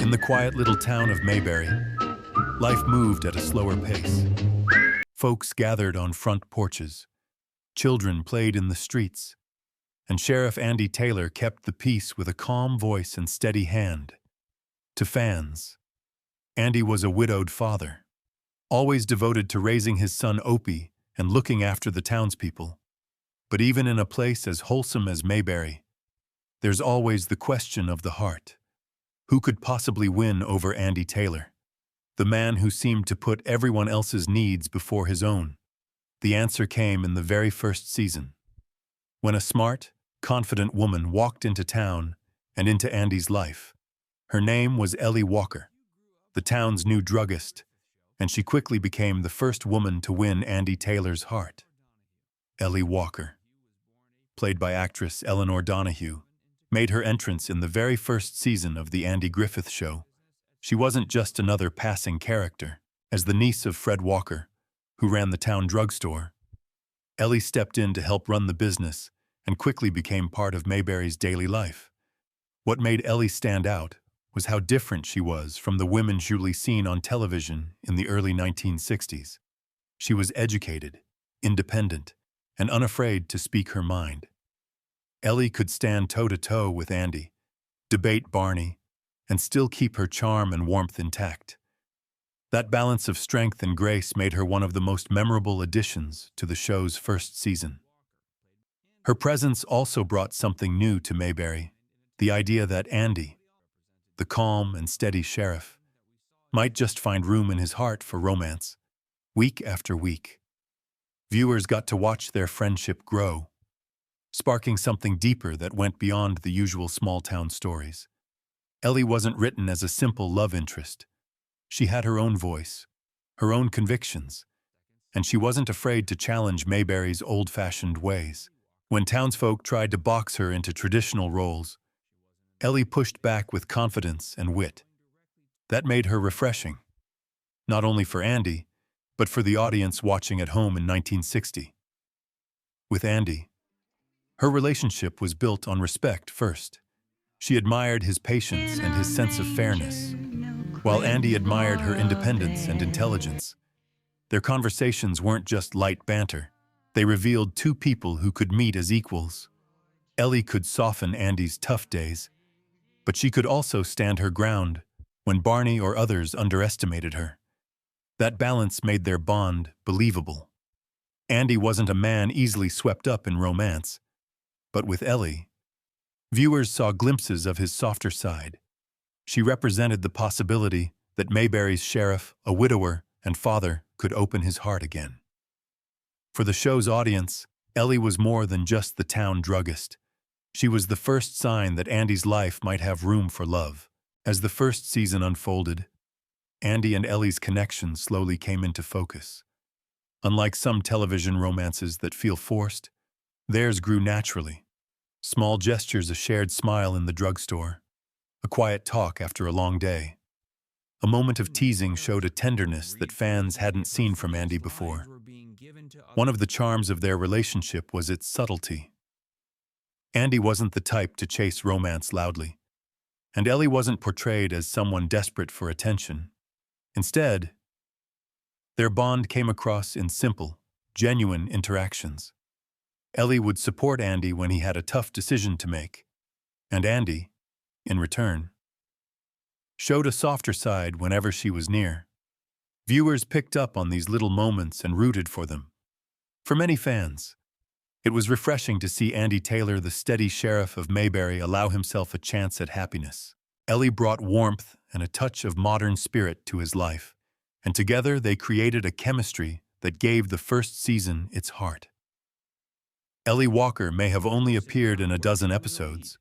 In the quiet little town of Mayberry, life moved at a slower pace. Folks gathered on front porches, children played in the streets, and Sheriff Andy Taylor kept the peace with a calm voice and steady hand. To fans, Andy was a widowed father, always devoted to raising his son Opie and looking after the townspeople. But even in a place as wholesome as Mayberry, there's always the question of the heart. Who could possibly win over Andy Taylor, the man who seemed to put everyone else's needs before his own? The answer came in the very first season, when a smart, confident woman walked into town and into Andy's life. Her name was Ellie Walker, the town's new druggist, and she quickly became the first woman to win Andy Taylor's heart. Ellie Walker, played by actress Elinor Donahue, made her entrance in the very first season of The Andy Griffith Show. She wasn't just another passing character. As the niece of Fred Walker, who ran the town drugstore, Ellie stepped in to help run the business and quickly became part of Mayberry's daily life. What made Ellie stand out was how different she was from the women usually seen on television in the early 1960s. She was educated, independent, and unafraid to speak her mind. Ellie could stand toe-to-toe with Andy, debate Barney, and still keep her charm and warmth intact. That balance of strength and grace made her one of the most memorable additions to the show's first season. Her presence also brought something new to Mayberry, the idea that Andy, the calm and steady sheriff, might just find room in his heart for romance. Week after week, viewers got to watch their friendship grow, sparking something deeper that went beyond the usual small-town stories. Ellie wasn't written as a simple love interest. She had her own voice, her own convictions, and she wasn't afraid to challenge Mayberry's old-fashioned ways. When townsfolk tried to box her into traditional roles, Ellie pushed back with confidence and wit. That made her refreshing, not only for Andy, but for the audience watching at home in 1960. With Andy, her relationship was built on respect first. She admired his patience and his sense of fairness, while Andy admired her independence and intelligence. Their conversations weren't just light banter. They revealed two people who could meet as equals. Ellie could soften Andy's tough days, but she could also stand her ground when Barney or others underestimated her. That balance made their bond believable. Andy wasn't a man easily swept up in romance, but with Ellie, viewers saw glimpses of his softer side. She represented the possibility that Mayberry's sheriff, a widower and father, could open his heart again. For the show's audience, Ellie was more than just the town druggist. She was the first sign that Andy's life might have room for love. As the first season unfolded, Andy and Ellie's connection slowly came into focus. Unlike some television romances that feel forced, theirs grew naturally. Small gestures, a shared smile in the drugstore, a quiet talk after a long day. A moment of teasing showed a tenderness that fans hadn't seen from Andy before. One of the charms of their relationship was its subtlety. Andy wasn't the type to chase romance loudly, and Ellie wasn't portrayed as someone desperate for attention. Instead, their bond came across in simple, genuine interactions. Ellie would support Andy when he had a tough decision to make, and Andy, in return, showed a softer side whenever she was near. Viewers picked up on these little moments and rooted for them. For many fans, it was refreshing to see Andy Taylor, the steady sheriff of Mayberry, allow himself a chance at happiness. Ellie brought warmth and a touch of modern spirit to his life, and together they created a chemistry that gave the first season its heart. Ellie Walker may have only appeared in a dozen episodes,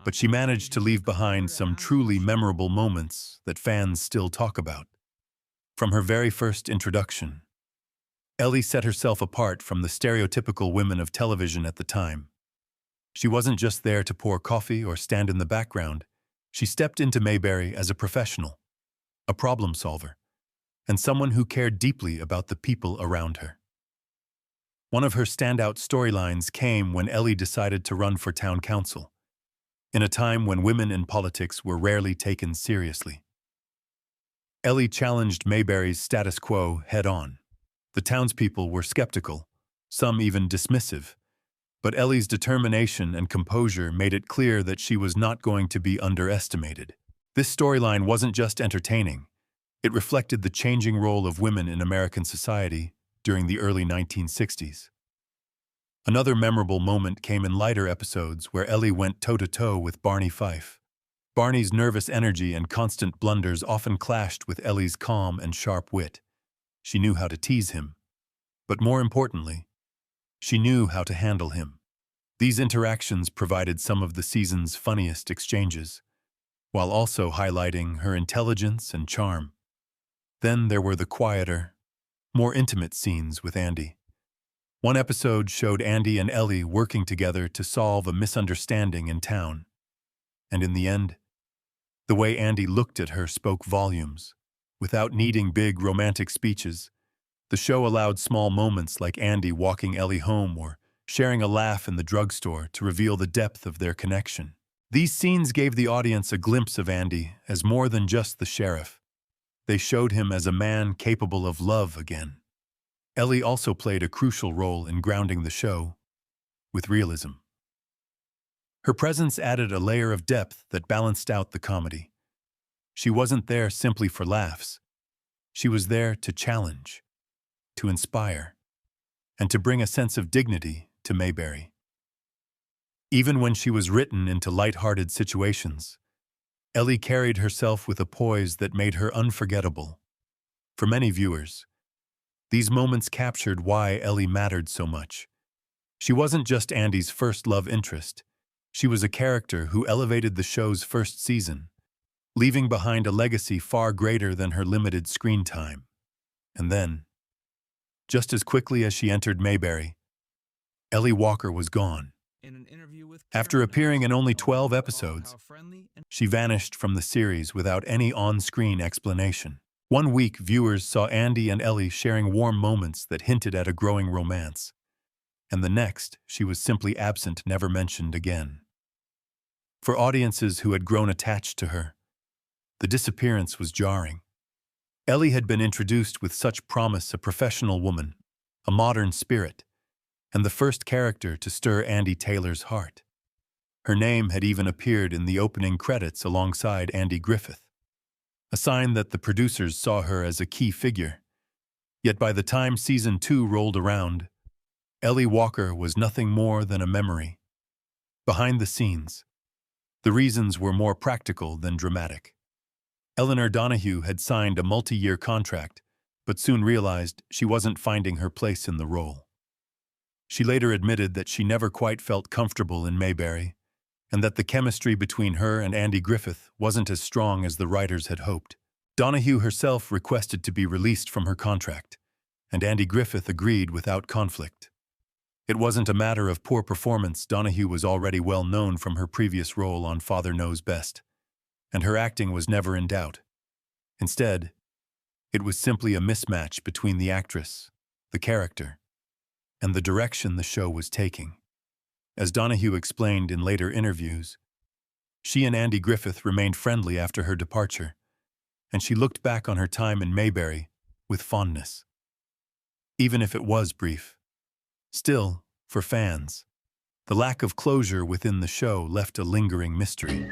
but she managed to leave behind some truly memorable moments that fans still talk about. From her very first introduction, Ellie set herself apart from the stereotypical women of television at the time. She wasn't just there to pour coffee or stand in the background. She stepped into Mayberry as a professional, a problem solver, and someone who cared deeply about the people around her. One of her standout storylines came when Ellie decided to run for town council. in a time when women in politics were rarely taken seriously. Ellie challenged Mayberry's status quo head-on. The townspeople were skeptical, some even dismissive, but Ellie's determination and composure made it clear that she was not going to be underestimated. This storyline wasn't just entertaining. It reflected the changing role of women in American society during the early 1960s. Another memorable moment came in lighter episodes where Ellie went toe-to-toe with Barney Fife. Barney's nervous energy and constant blunders often clashed with Ellie's calm and sharp wit. She knew how to tease him, but more importantly, she knew how to handle him. These interactions provided some of the season's funniest exchanges, while also highlighting her intelligence and charm. Then there were the quieter, more intimate scenes with Andy. One episode showed Andy and Ellie working together to solve a misunderstanding in town. And in the end, the way Andy looked at her spoke volumes. Without needing big romantic speeches, the show allowed small moments like Andy walking Ellie home or sharing a laugh in the drugstore to reveal the depth of their connection. These scenes gave the audience a glimpse of Andy as more than just the sheriff. They showed him as a man capable of love again. Ellie also played a crucial role in grounding the show with realism. Her presence added a layer of depth that balanced out the comedy. She wasn't there simply for laughs. She was there to challenge, to inspire, and to bring a sense of dignity to Mayberry. Even when she was written into light-hearted situations, Ellie carried herself with a poise that made her unforgettable. For many viewers, these moments captured why Ellie mattered so much. She wasn't just Andy's first love interest. She was a character who elevated the show's first season, leaving behind a legacy far greater than her limited screen time. And then, just as quickly as she entered Mayberry, Ellie Walker was gone. After appearing in only 12 episodes, she vanished from the series without any on-screen explanation. One week, viewers saw Andy and Ellie sharing warm moments that hinted at a growing romance. And the next, she was simply absent, never mentioned again. For audiences who had grown attached to her, the disappearance was jarring. Ellie had been introduced with such promise, a professional woman, a modern spirit, and the first character to stir Andy Taylor's heart. Her name had even appeared in the opening credits alongside Andy Griffith, a sign that the producers saw her as a key figure. Yet by the time Season 2 rolled around, Ellie Walker was nothing more than a memory. Behind the scenes, the reasons were more practical than dramatic. Elinor Donahue had signed a multi-year contract, but soon realized she wasn't finding her place in the role. She later admitted that she never quite felt comfortable in Mayberry, and that the chemistry between her and Andy Griffith wasn't as strong as the writers had hoped. Donahue herself requested to be released from her contract, and Andy Griffith agreed without conflict. It wasn't a matter of poor performance. Donahue was already well known from her previous role on Father Knows Best, and her acting was never in doubt. Instead, it was simply a mismatch between the actress, the character, and the direction the show was taking. As Donahue explained in later interviews, she and Andy Griffith remained friendly after her departure, and she looked back on her time in Mayberry with fondness, even if it was brief. Still, for fans, the lack of closure within the show left a lingering mystery.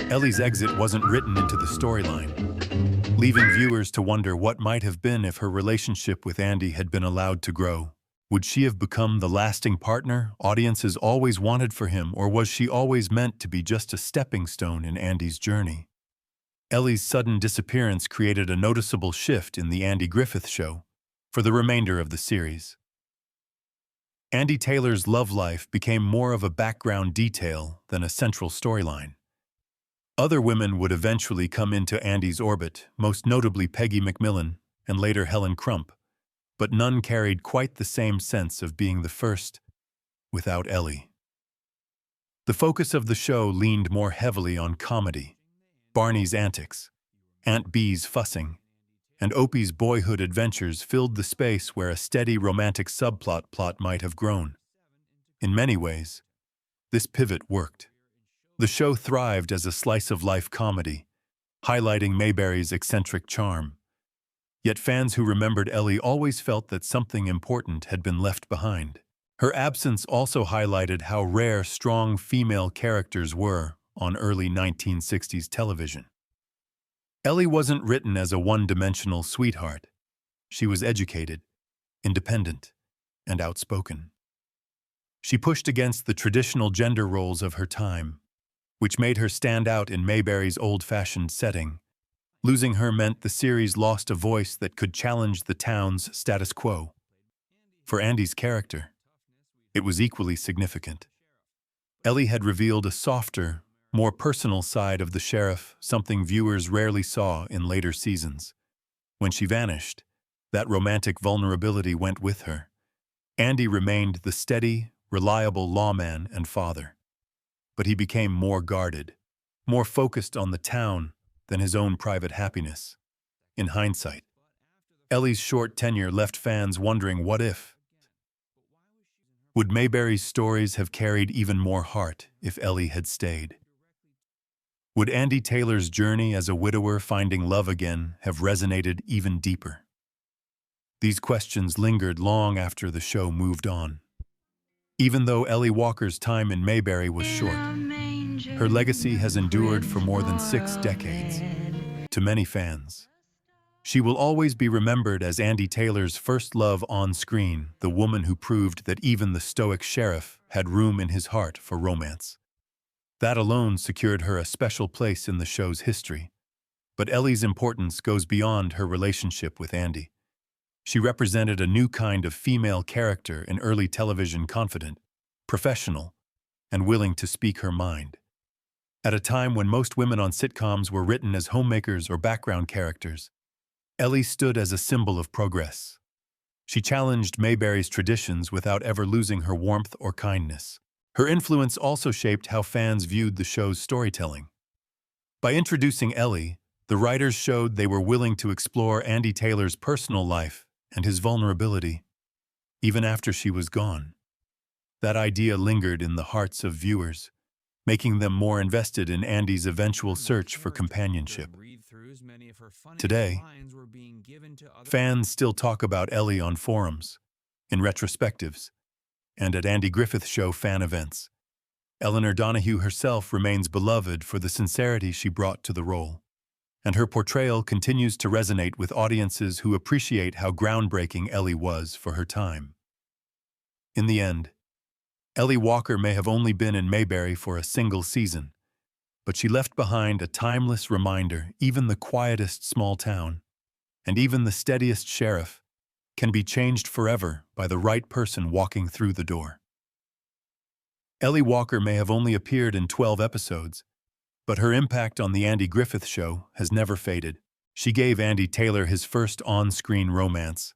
Ellie's exit wasn't written into the storyline, leaving viewers to wonder what might have been if her relationship with Andy had been allowed to grow. Would she have become the lasting partner audiences always wanted for him, or was she always meant to be just a stepping stone in Andy's journey? Ellie's sudden disappearance created a noticeable shift in the Andy Griffith Show for the remainder of the series. Andy Taylor's love life became more of a background detail than a central storyline. Other women would eventually come into Andy's orbit, most notably Peggy McMillan and later Helen Crump, but none carried quite the same sense of being the first without Ellie. The focus of the show leaned more heavily on comedy. Barney's antics, Aunt Bee's fussing, and Opie's boyhood adventures filled the space where a steady romantic subplot might have grown. In many ways, this pivot worked. The show thrived as a slice-of-life comedy, highlighting Mayberry's eccentric charm. Yet fans who remembered Ellie always felt that something important had been left behind. Her absence also highlighted how rare strong female characters were on early 1960s television. Ellie wasn't written as a one-dimensional sweetheart. She was educated, independent, and outspoken. She pushed against the traditional gender roles of her time, which made her stand out in Mayberry's old-fashioned setting. Losing her meant the series lost a voice that could challenge the town's status quo. For Andy's character, it was equally significant. Ellie had revealed a softer, more personal side of the sheriff, something viewers rarely saw in later seasons. When she vanished, that romantic vulnerability went with her. Andy remained the steady, reliable lawman and father. But he became more guarded, more focused on the town than his own private happiness. In hindsight, Ellie's short tenure left fans wondering what if. Would Mayberry's stories have carried even more heart if Ellie had stayed? Would Andy Taylor's journey as a widower finding love again have resonated even deeper? These questions lingered long after the show moved on. Even though Ellie Walker's time in Mayberry was short, her legacy has endured for more than 6 decades. To many fans, she will always be remembered as Andy Taylor's first love on screen, the woman who proved that even the stoic sheriff had room in his heart for romance. That alone secured her a special place in the show's history. But Ellie's importance goes beyond her relationship with Andy. She represented a new kind of female character in early television, confident, professional, and willing to speak her mind. At a time when most women on sitcoms were written as homemakers or background characters, Ellie stood as a symbol of progress. She challenged Mayberry's traditions without ever losing her warmth or kindness. Her influence also shaped how fans viewed the show's storytelling. By introducing Ellie, the writers showed they were willing to explore Andy Taylor's personal life and his vulnerability, even after she was gone. That idea lingered in the hearts of viewers, making them more invested in Andy's eventual search for companionship. Today, fans still talk about Ellie on forums, in retrospectives, and at Andy Griffith Show fan events. Elinor Donahue herself remains beloved for the sincerity she brought to the role, and her portrayal continues to resonate with audiences who appreciate how groundbreaking Ellie was for her time. In the end, Ellie Walker may have only been in Mayberry for a single season, but she left behind a timeless reminder: even the quietest small town, and even the steadiest sheriff, can be changed forever by the right person walking through the door. Ellie Walker may have only appeared in 12 episodes, but her impact on The Andy Griffith Show has never faded. She gave Andy Taylor his first on-screen romance,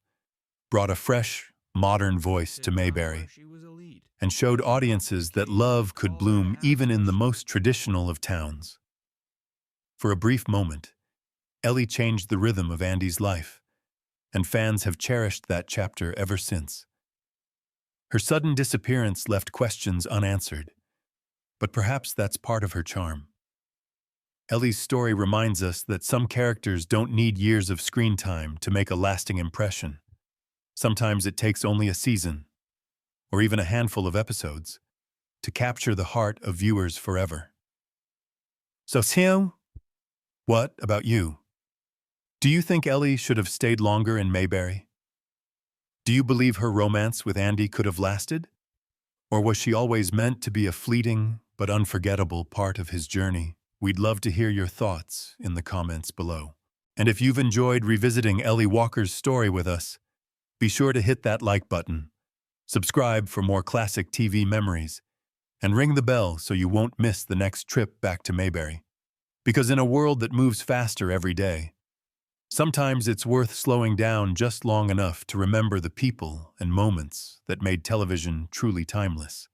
brought a fresh, modern voice to Mayberry, and showed audiences that love could bloom even in the most traditional of towns. For a brief moment, Ellie changed the rhythm of Andy's life, and fans have cherished that chapter ever since. Her sudden disappearance left questions unanswered, but perhaps that's part of her charm. Ellie's story reminds us that some characters don't need years of screen time to make a lasting impression. Sometimes it takes only a season, or even a handful of episodes, to capture the heart of viewers forever. So, Tim, what about you? Do you think Ellie should have stayed longer in Mayberry? Do you believe her romance with Andy could have lasted? Or was she always meant to be a fleeting but unforgettable part of his journey? We'd love to hear your thoughts in the comments below. And if you've enjoyed revisiting Ellie Walker's story with us, be sure to hit that like button, subscribe for more classic TV memories, and ring the bell so you won't miss the next trip back to Mayberry. Because in a world that moves faster every day, sometimes it's worth slowing down just long enough to remember the people and moments that made television truly timeless.